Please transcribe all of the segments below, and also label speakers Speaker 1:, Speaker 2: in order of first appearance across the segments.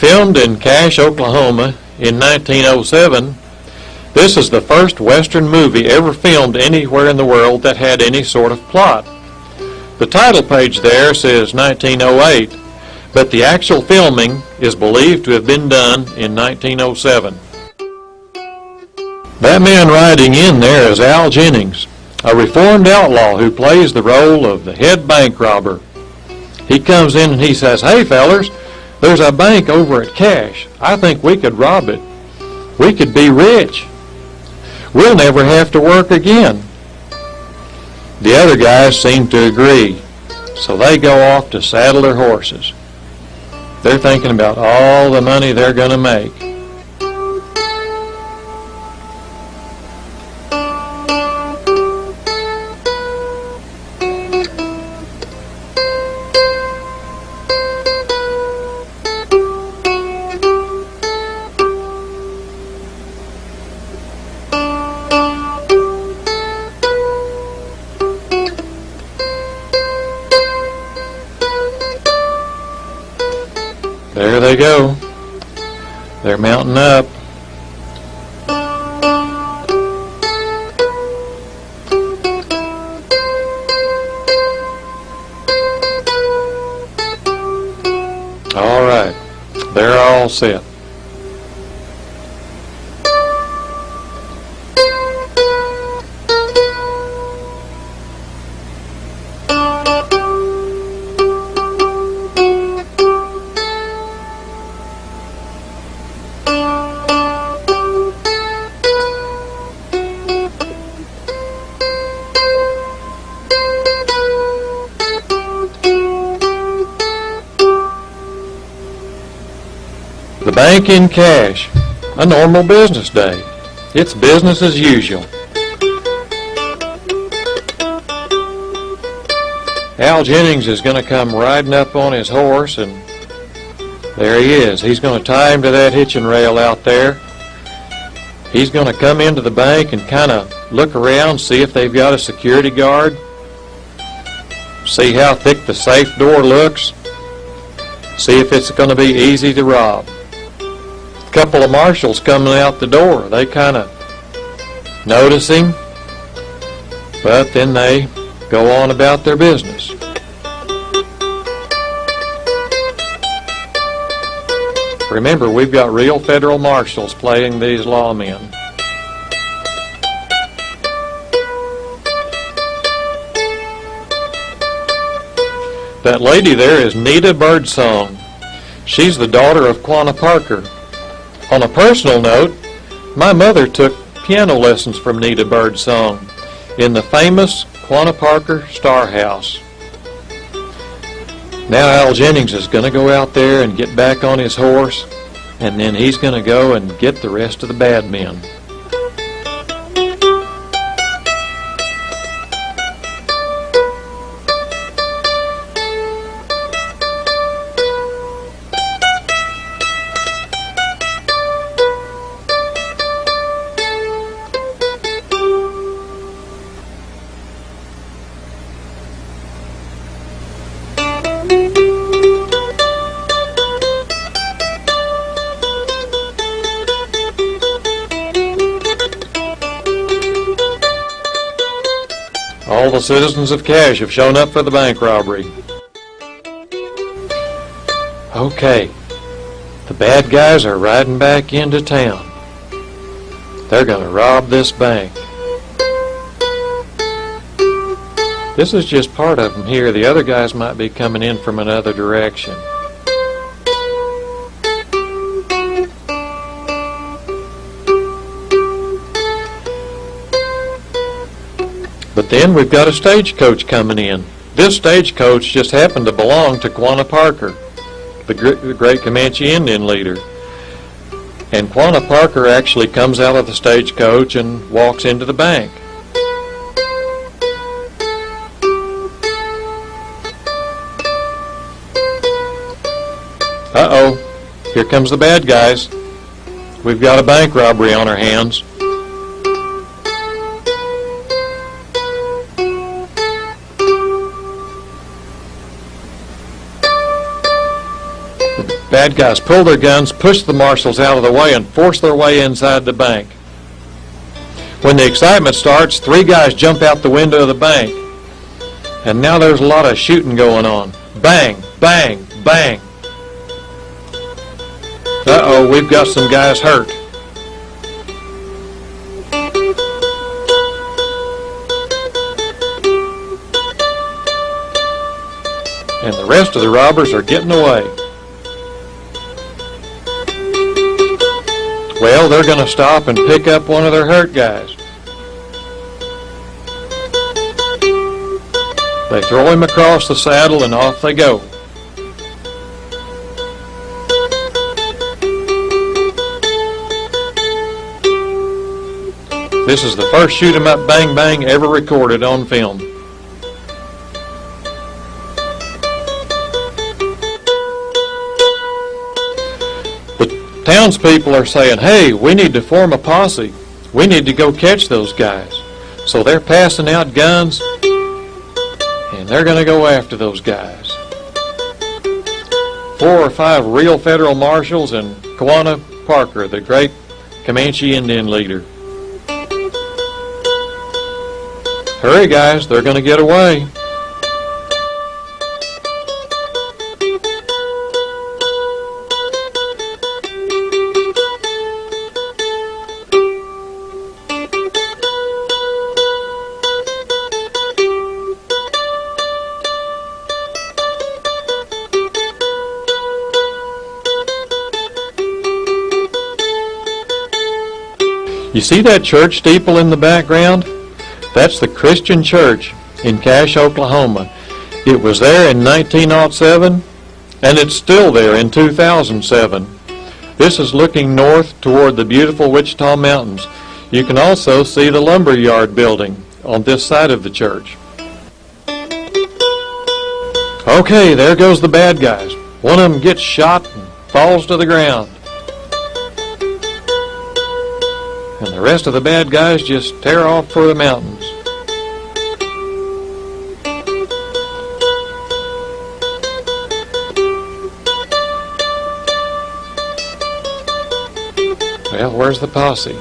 Speaker 1: Filmed in Cache, Oklahoma in 1907, this is the first Western movie ever filmed anywhere in the world that had any sort of plot. The title page there says 1908, but the actual filming is believed to have been done in 1907. That man riding in there is Al Jennings, a reformed outlaw who plays the role of the head bank robber. He comes in and he says, "Hey fellers, there's a bank over at Cache. I think we could rob it. We could be rich. We'll never have to work again." The other guys seem to agree, so they go off to saddle their horses. They're thinking about all the money they're going to make. There they go. They're mounting up. All right, they're all set. The bank in Cache, a normal business day. It's business as usual. Al Jennings is going to come riding up on his horse, and there he is. He's going to tie him to that hitching rail out there. He's going to come into the bank and kind of look around, see if they've got a security guard, see how thick the safe door looks, see if it's going to be easy to rob. A couple of marshals coming out the door. They kind of notice him, but then they go on about their business. Remember, we've got real federal marshals playing these lawmen. That lady there is Nita Birdsong. She's the daughter of Quanah Parker. On a personal note, my mother took piano lessons from Nita Birdsong in the famous Quanah Parker Star House. Now Al Jennings is going to go out there and get back on his horse, and then he's going to go and get the rest of the bad men. All the citizens of Cache have shown up for the bank robbery. Okay, the bad guys are riding back into town. They're going to rob this bank. This is just part of them here. The other guys might be coming in from another direction. But then we've got a stagecoach coming in. This stagecoach just happened to belong to Quanah Parker, the great Comanche Indian leader. And Quanah Parker actually comes out of the stagecoach and walks into the bank. Uh-oh, here comes the bad guys. We've got a bank robbery on our hands. Bad guys pull their guns, push the marshals out of the way, and force their way inside the bank. When the excitement starts, 3 guys jump out the window of the bank. And now there's a lot of shooting going on. Bang, bang, bang. Uh-oh, we've got some guys hurt. And the rest of the robbers are getting away. Well, they're going to stop and pick up one of their hurt guys. They throw him across the saddle and off they go. This is the first shoot 'em up bang bang ever recorded on film. The townspeople are saying, hey, we need to form a posse. We need to go catch those guys. So they're passing out guns, and they're going to go after those guys. 4 or 5 real federal marshals and Quanah Parker, the great Comanche Indian leader. Hurry, guys, they're going to get away. You see that church steeple in the background? That's the Christian Church in Cache, Oklahoma. It was there in 1907, and it's still there in 2007. This is looking north toward the beautiful Wichita Mountains. You can also see the lumber yard building on this side of the church. Okay, there goes the bad guys. One of them gets shot and falls to the ground. And the rest of the bad guys just tear off for the mountains. Well, where's the posse?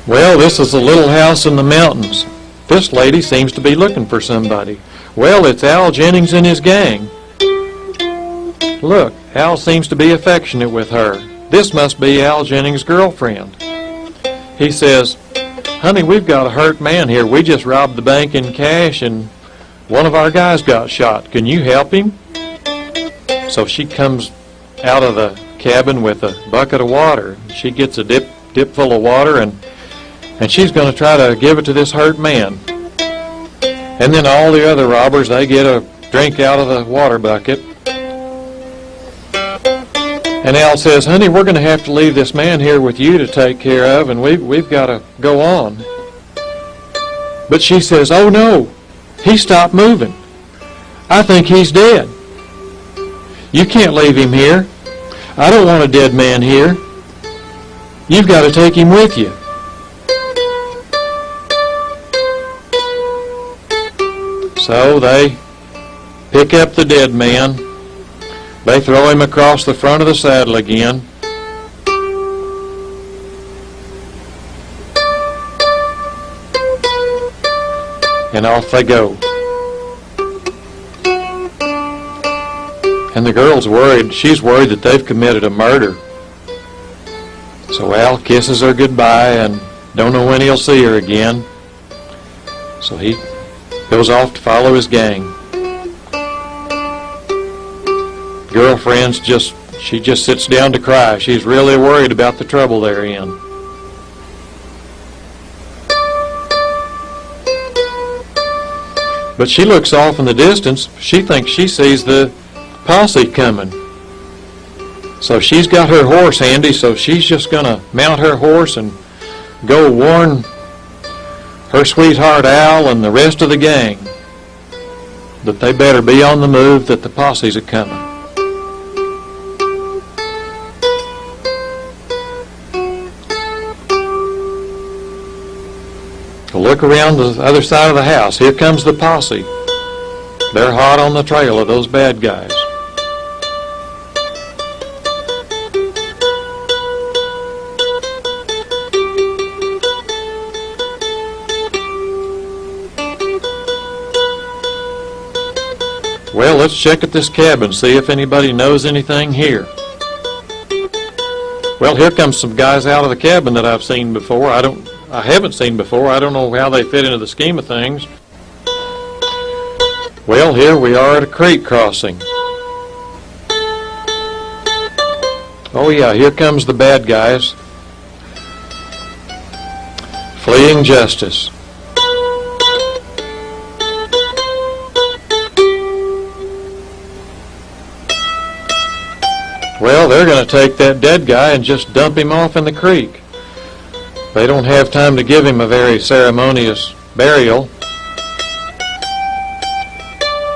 Speaker 1: Well, this is a little house in the mountains. This lady seems to be looking for somebody. Well, it's Al Jennings and his gang. Look, Al seems to be affectionate with her. This must be Al Jennings' girlfriend. He says, honey, we've got a hurt man here. We just robbed the bank in Cache and one of our guys got shot. Can you help him? So she comes out of the cabin with a bucket of water. She gets a dip full of water and she's going to try to give it to this hurt man. And then all the other robbers, they get a drink out of the water bucket. And Al says, honey, we're going to have to leave this man here with you to take care of, and we've got to go on. But she says, oh no, he stopped moving. I think he's dead. You can't leave him here. I don't want a dead man here. You've got to take him with you. So they pick up the dead man. They throw him across the front of the saddle again. And off they go. And the girl's worried. She's worried that they've committed a murder. So Al kisses her goodbye and don't know when he'll see her again. So he goes off to follow his gang. Girlfriend's she just sits down to cry. She's really worried about the trouble they're in. But she looks off in the distance. She thinks she sees the posse coming. So she's got her horse handy, so she's just going to mount her horse and go warn her sweetheart Al and the rest of the gang that they better be on the move, that the posse's are coming. look around the other side of the house. Here comes the posse. They're hot on the trail of those bad guys. Well, let's check at this cabin, see if anybody knows anything here. Well, here comes some guys out of the cabin that I've seen before. I haven't seen before. I don't know how they fit into the scheme of things. Well, here we are at a creek crossing. Oh yeah, here comes the bad guys. Fleeing justice. Well, they're going to take that dead guy and just dump him off in the creek. They don't have time to give him a very ceremonious burial.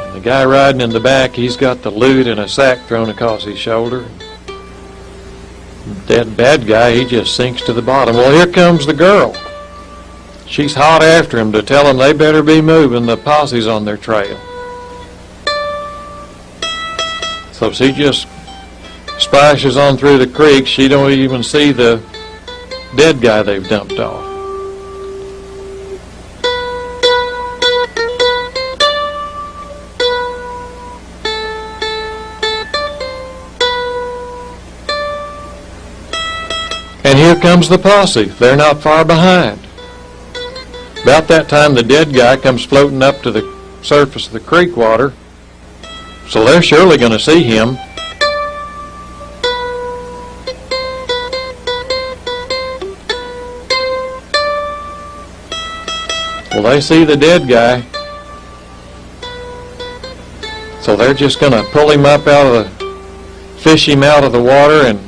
Speaker 1: And the guy riding in the back, he's got the loot in a sack thrown across his shoulder. That bad guy, he just sinks to the bottom. Well, here comes the girl. She's hot after him to tell him they better be moving. The posse's on their trail. So she just splashes on through the creek. She don't even see the dead guy they've dumped off. And here comes the posse. They're not far behind. About that time, the dead guy comes floating up to the surface of the creek water, so they're surely going to see him. Well, they see the dead guy, so they're just going to pull him up fish him out of the water and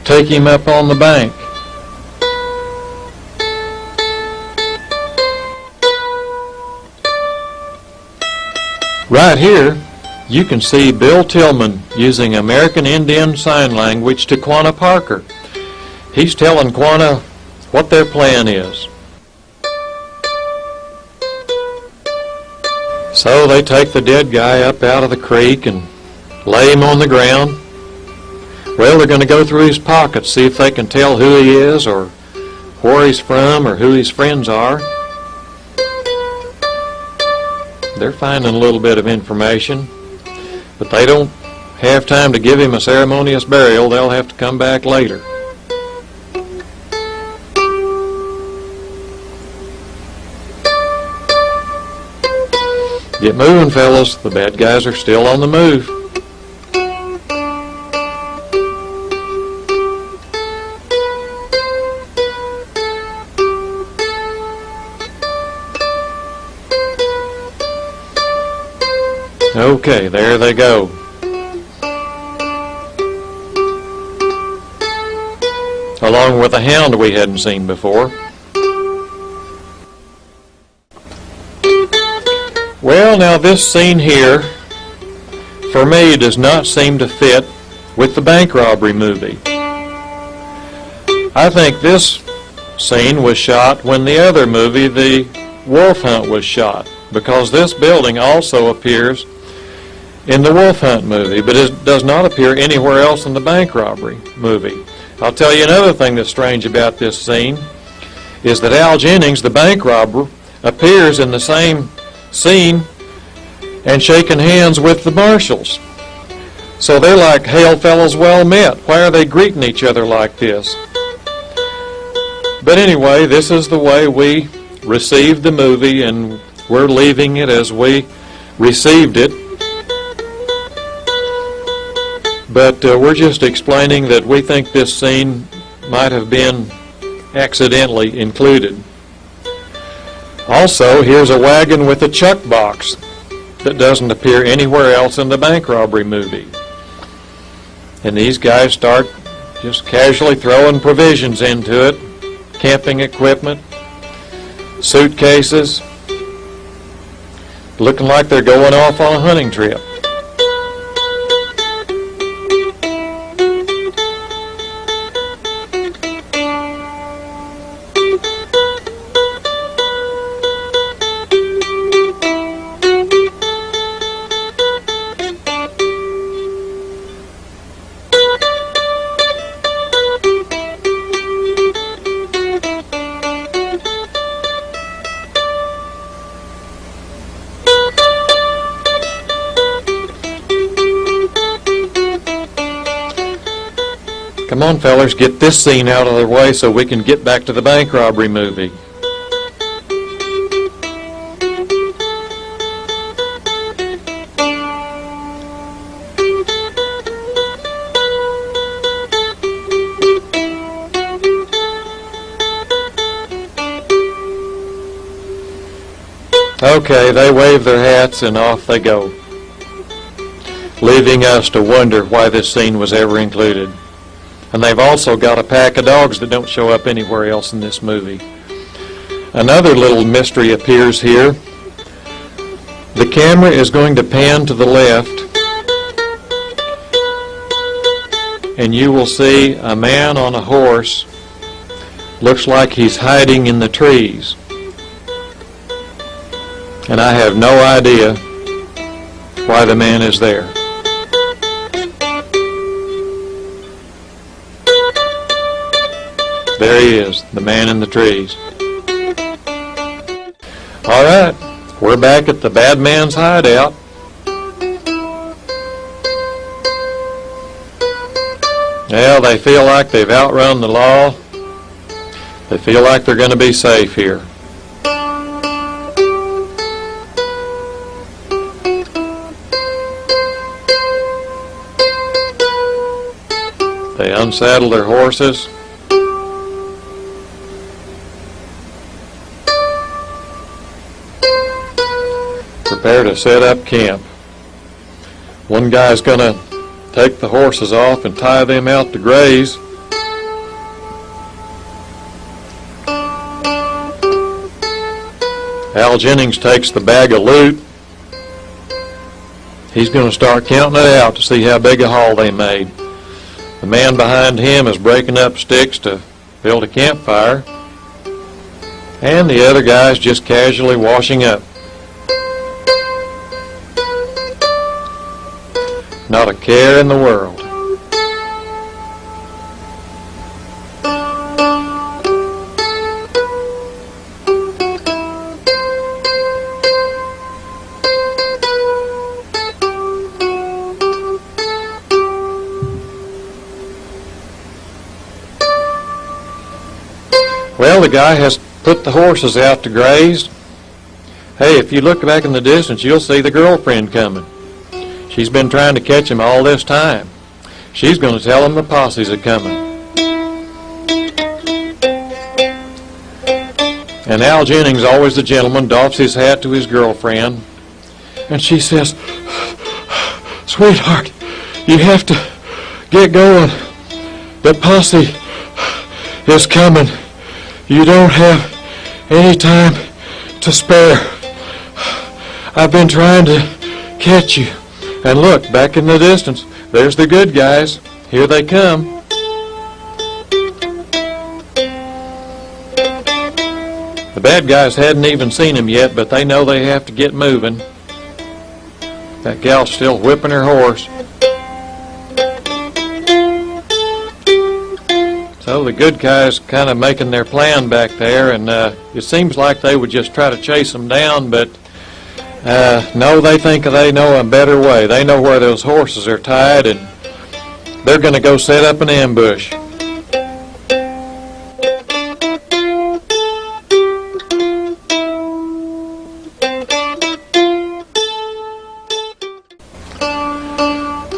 Speaker 1: take him up on the bank. Right here, you can see Bill Tillman using American Indian Sign Language to Quanah Parker. He's telling Quanah what their plan is. So they take the dead guy up out of the creek and lay him on the ground. Well, they're going to go through his pockets, see if they can tell who he is or where he's from or who his friends are. They're finding a little bit of information, but they don't have time to give him a ceremonious burial. They'll have to come back later. Get moving, fellas. The bad guys are still on the move. Okay, there they go. Along with a hound we hadn't seen before. Well, now this scene here, for me, does not seem to fit with the bank robbery movie. I think this scene was shot when the other movie, The Wolf Hunt, was shot, because this building also appears in the Wolf Hunt movie, but it does not appear anywhere else in the bank robbery movie. I'll tell you another thing that's strange about this scene, is that Al Jennings, the bank robber, appears in the same scene and shaking hands with the marshals. So they're like, "Hail fellas, well met. Why are they greeting each other like this?" But anyway, this is the way we received the movie, and we're leaving it as we received it. But we're just explaining that we think this scene might have been accidentally included. Also, here's a wagon with a chuck box that doesn't appear anywhere else in the bank robbery movie. And these guys start just casually throwing provisions into it, camping equipment, suitcases, looking like they're going off on a hunting trip. Come on, fellers, get this scene out of the way so we can get back to the bank robbery movie. Okay, they wave their hats and off they go, leaving us to wonder why this scene was ever included. And they've also got a pack of dogs that don't show up anywhere else in this movie. Another little mystery appears here. The camera is going to pan to the left, and you will see a man on a horse. Looks like he's hiding in the trees. And I have no idea why the man is there. There he is, the man in the trees. All right, we're back at the bad man's hideout. Well, they feel like they've outrun the law. They feel like they're going to be safe here. They unsaddle their horses. Prepare to set up camp. One guy's going to take the horses off and tie them out to graze. Al Jennings takes the bag of loot. He's going to start counting it out to see how big a haul they made. The man behind him is breaking up sticks to build a campfire, and the other guy's just casually washing up. Not a care in the world. Well, the guy has put the horses out to graze. Hey, if you look back in the distance, you'll see the girlfriend coming. She's been trying to catch him all this time. She's going to tell him the posses are coming. And Al Jennings, always the gentleman, doffs his hat to his girlfriend. And she says, "Sweetheart, you have to get going. The posse is coming. You don't have any time to spare. I've been trying to catch you." And look, back in the distance, there's the good guys. Here they come. The bad guys hadn't even seen him yet, but they know they have to get moving. That gal's still whipping her horse. So the good guys kind of making their plan back there, and it seems like they would just try to chase them down, but no, they think they know a better way. They know where those horses are tied, and they're going to go set up an ambush.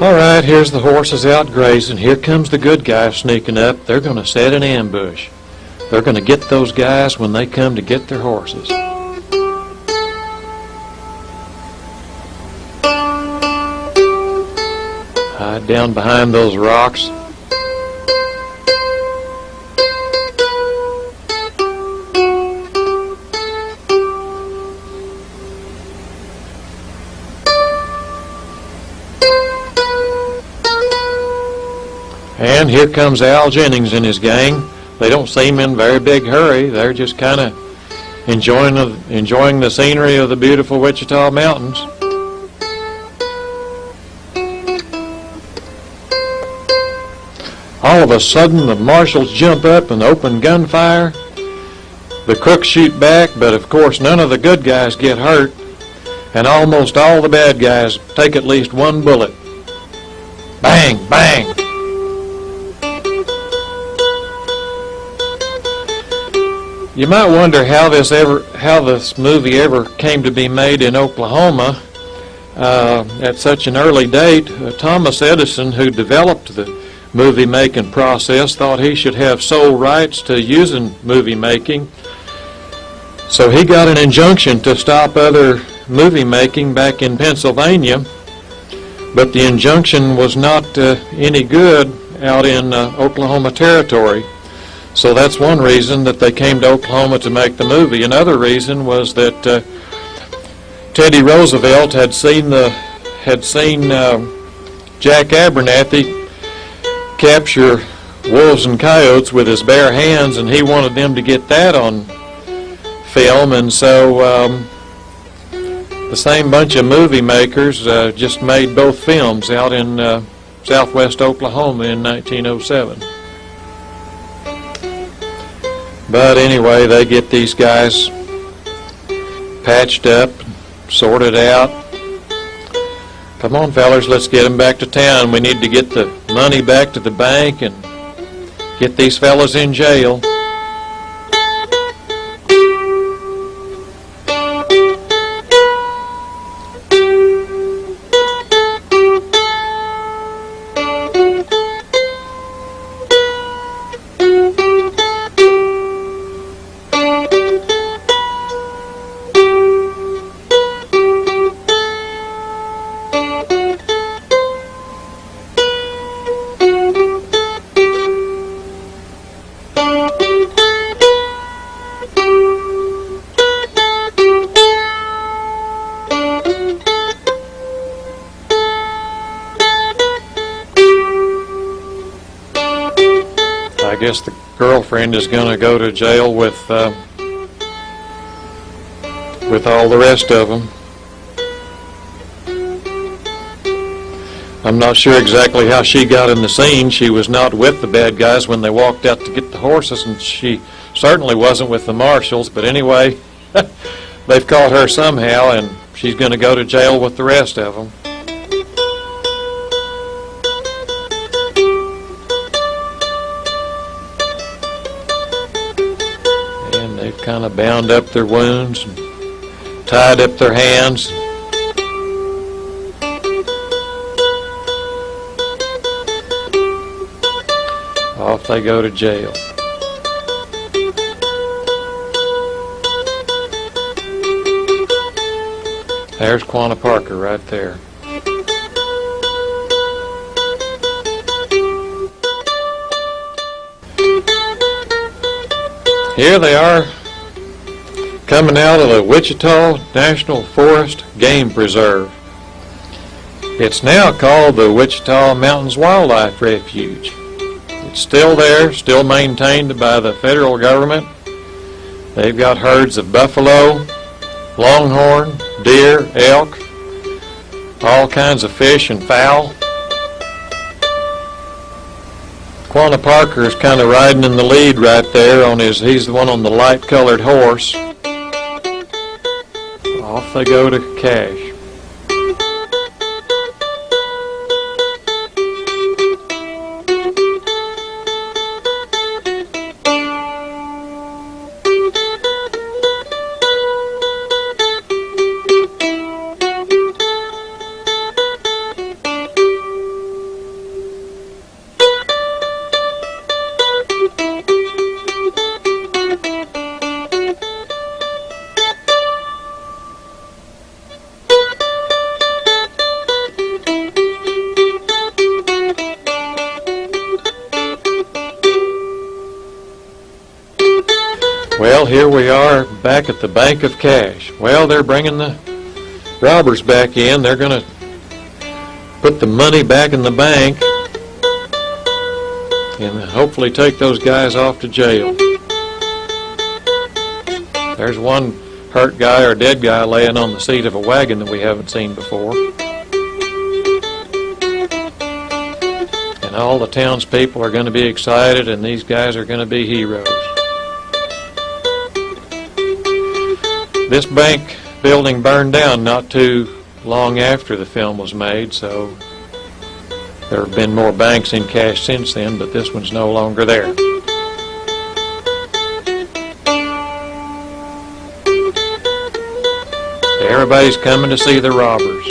Speaker 1: All right, here's the horses out grazing. Here comes the good guys sneaking up. They're going to set an ambush. They're going to get those guys when they come to get their horses. Hide down behind those rocks. And here comes Al Jennings and his gang. They don't seem in a very big hurry. They're just kind of enjoying the scenery of the beautiful Wichita Mountains. All of a sudden, the marshals jump up and open gunfire. The crooks shoot back, but of course none of the good guys get hurt, and almost all the bad guys take at least one bullet. Bang, bang. You might wonder how this movie ever came to be made in Oklahoma at such an early date. Thomas Edison, who developed the movie making process, thought he should have sole rights to using movie making. So he got an injunction to stop other movie making back in Pennsylvania, but the injunction was not any good out in Oklahoma Territory. So that's one reason that they came to Oklahoma to make the movie. Another reason was that Teddy Roosevelt had seen Jack Abernathy capture wolves and coyotes with his bare hands, and he wanted them to get that on film. And so the same bunch of movie makers just made both films out in southwest Oklahoma in 1907. But anyway, they get these guys patched up, sorted out. Come on, fellas, let's get them back to town. We need to get the money back to the bank and get these fellas in jail. I guess the girlfriend is going to go to jail with all the rest of them. I'm not sure exactly how she got in the scene. She was not with the bad guys when they walked out to get the horses, and she certainly wasn't with the marshals. But anyway, they've caught her somehow, and she's going to go to jail with the rest of them. They've kind of bound up their wounds and tied up their hands. Off they go to jail. There's Quanah Parker right there. Here they are, coming out of the Wichita National Forest Game Preserve. It's now called the Wichita Mountains Wildlife Refuge. It's still there, still maintained by the federal government. They've got herds of buffalo, longhorn, deer, elk, all kinds of fish and fowl. Quanah Parker is kind of riding in the lead right there on he's the one on the light colored horse. Off they go to Cache. Well, here we are back at the Bank of Cache. Well, they're bringing the robbers back in. They're going to put the money back in the bank and hopefully take those guys off to jail. There's one hurt guy or dead guy laying on the seat of a wagon that we haven't seen before. And all the townspeople are going to be excited, and these guys are going to be heroes. This bank building burned down not too long after the film was made, so there have been more banks in Cache since then, but this one's no longer there. Everybody's coming to see the robbers.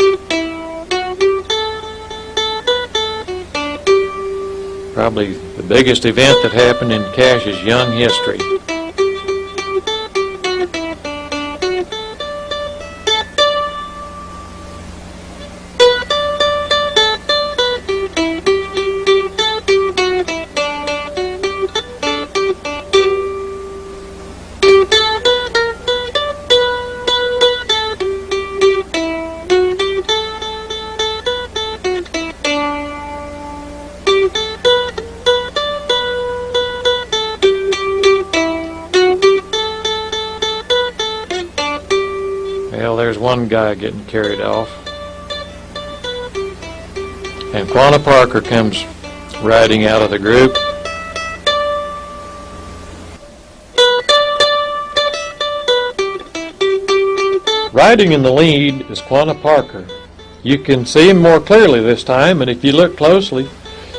Speaker 1: Probably the biggest event that happened in Cash's young history. Well, there's one guy getting carried off. And Quanah Parker comes riding out of the group. Riding in the lead is Quanah Parker. You can see him more clearly this time, and if you look closely,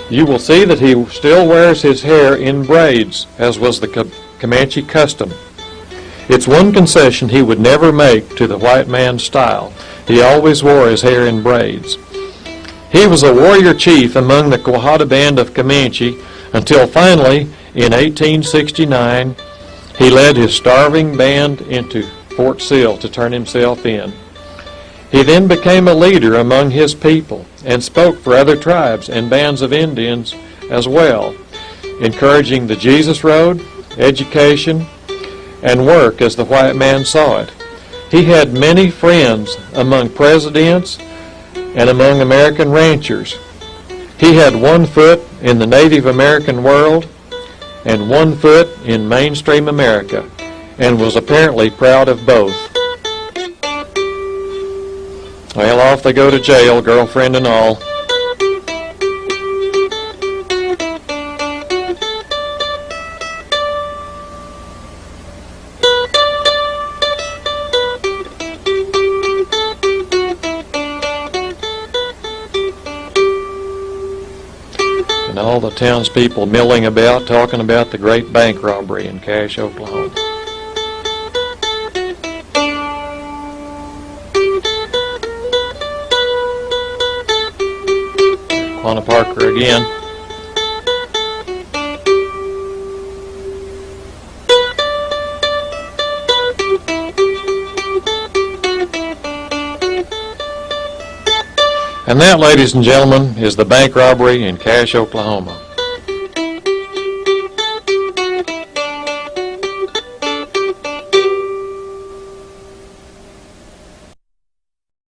Speaker 1: you will see that he still wears his hair in braids, as was the Comanche custom. It's one concession he would never make to the white man's style. He always wore his hair in braids. He was a warrior chief among the Quahada band of Comanche until finally, in 1869, he led his starving band into Fort Sill to turn himself in. He then became a leader among his people and spoke for other tribes and bands of Indians as well, encouraging the Jesus Road, education, and work as the white man saw it. He had many friends among presidents and among American ranchers. He had 1 foot in the Native American world and 1 foot in mainstream America, and was apparently proud of both. Well, off they go to jail, girlfriend and all. And all the townspeople milling about, talking about the great bank robbery in Cache, Oklahoma. Quanah Parker again. And that, ladies and gentlemen, is the bank robbery in Cache, Oklahoma.